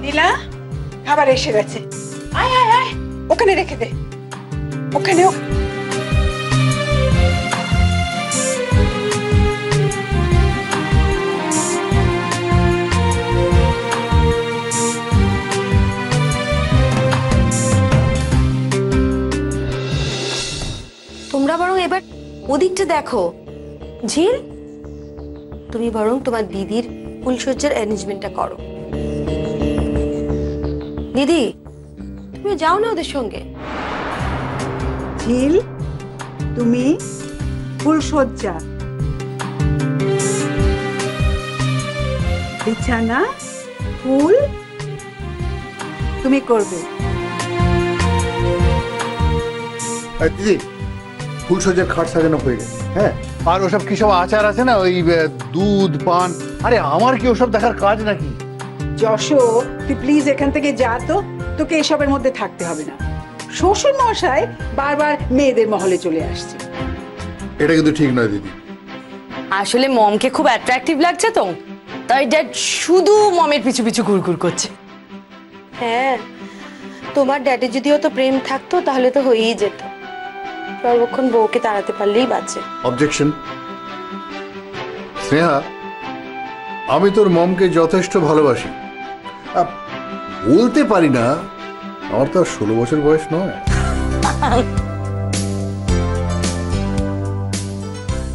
নীলা খাবার এসে গেছে, আয় আয় আয়, ওখানে রেখে দে, ওখানে। তোমরা বরং এবার ওদিকটা দেখো। ঝিল, তুমি বরং তোমার দিদির ফুলসজ্জার অ্যারেঞ্জমেন্টটা করো। দিদি, তুমি যাও না ওদের সঙ্গে। ঝিল, তুমি ফুলসজ্জা, বিছানা, ফুল তুমি করবে। দিদি, ফুলসজ্জার খাট সাজানো হয়ে গেছে। হ্যাঁ, আর ওসব কি সব আচার আছে না, ওই দুধ পান, আরে আমার কি ওসব দেখার কাজ নাকি? যশো, তুই প্লিজ এখান থেকে যা তো, তোকে এসবের মধ্যে থাকতে হবে না। শ্বশুর মশাই বারবার মেয়েদের মহলে চলে আসছে। এটা কিন্তু ঠিক নয় দিদি। আসলে মমকে খুব অ্যাট্রাকটিভ লাগছে তো, তাই ড্যাড শুধু মমের পিছু পিছু ঘুরঘুর করছে। হ্যাঁ, তোমার ড্যাডির যদি অত প্রেম থাকতো তাহলে তো হয়েই যেত। সর্বক্ষণ বউকে তাড়াতে পারলেই বাঁচে। অবজেকশন। স্নেহা, আমি তোর মমকে যথেষ্ট ভালোবাসি, বলতে পারি না, আমার তো 16 বছর বয়স নয়।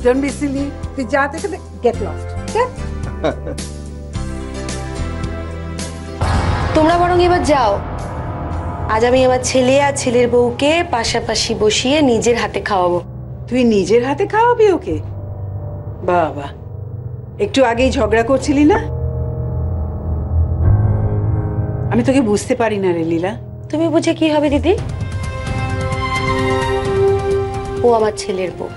ডোন্ট বি সিলি, তুই যা থেকে গেট লস্ট। তোমরা বরং এবার যাও। আজ আমি আমার ছেলে আর ছেলের বউকে পাশাপাশি বসিয়ে নিজের হাতে খাওয়াবো। তুই নিজের হাতে খাওয়াবি ওকে? বাবা, একটু আগেই ঝগড়া করছিলি না? আমি তোকে বুঝতে পারি না রে লীলা। তুমি বুঝে কি হবে দিদি? ও আমার ছেলের বউ,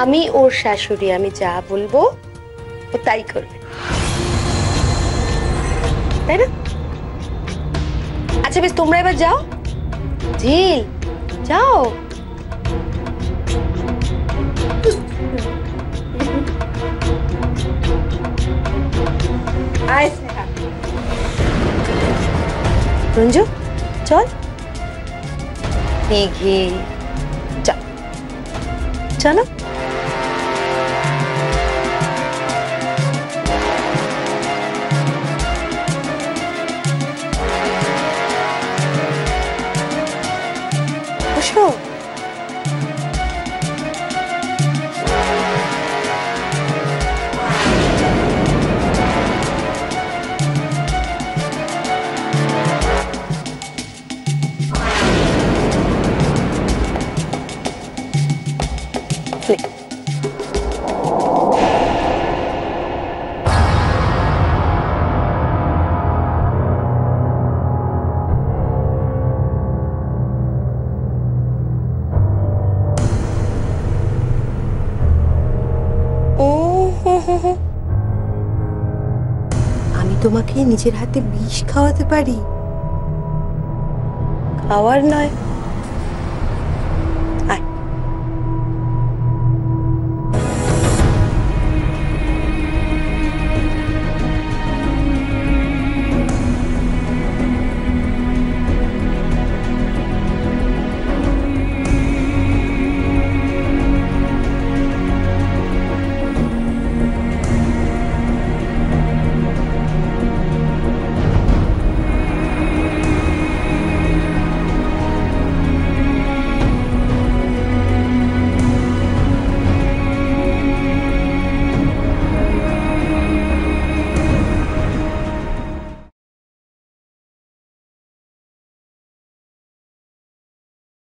আমি ওর শাশুড়ি, আমি যা বলবো ও তাই করবে, তাই না? আচ্ছা বেশ, তোমরা এবার যাও। ঝিল, যাও। আয় স্নেহা। রঞ্জু, চল। ঘি, চল, চলো। বসো। আমি তোমাকে নিজের হাতে বিষ খাওয়াতে পারি, খাওয়ার নয়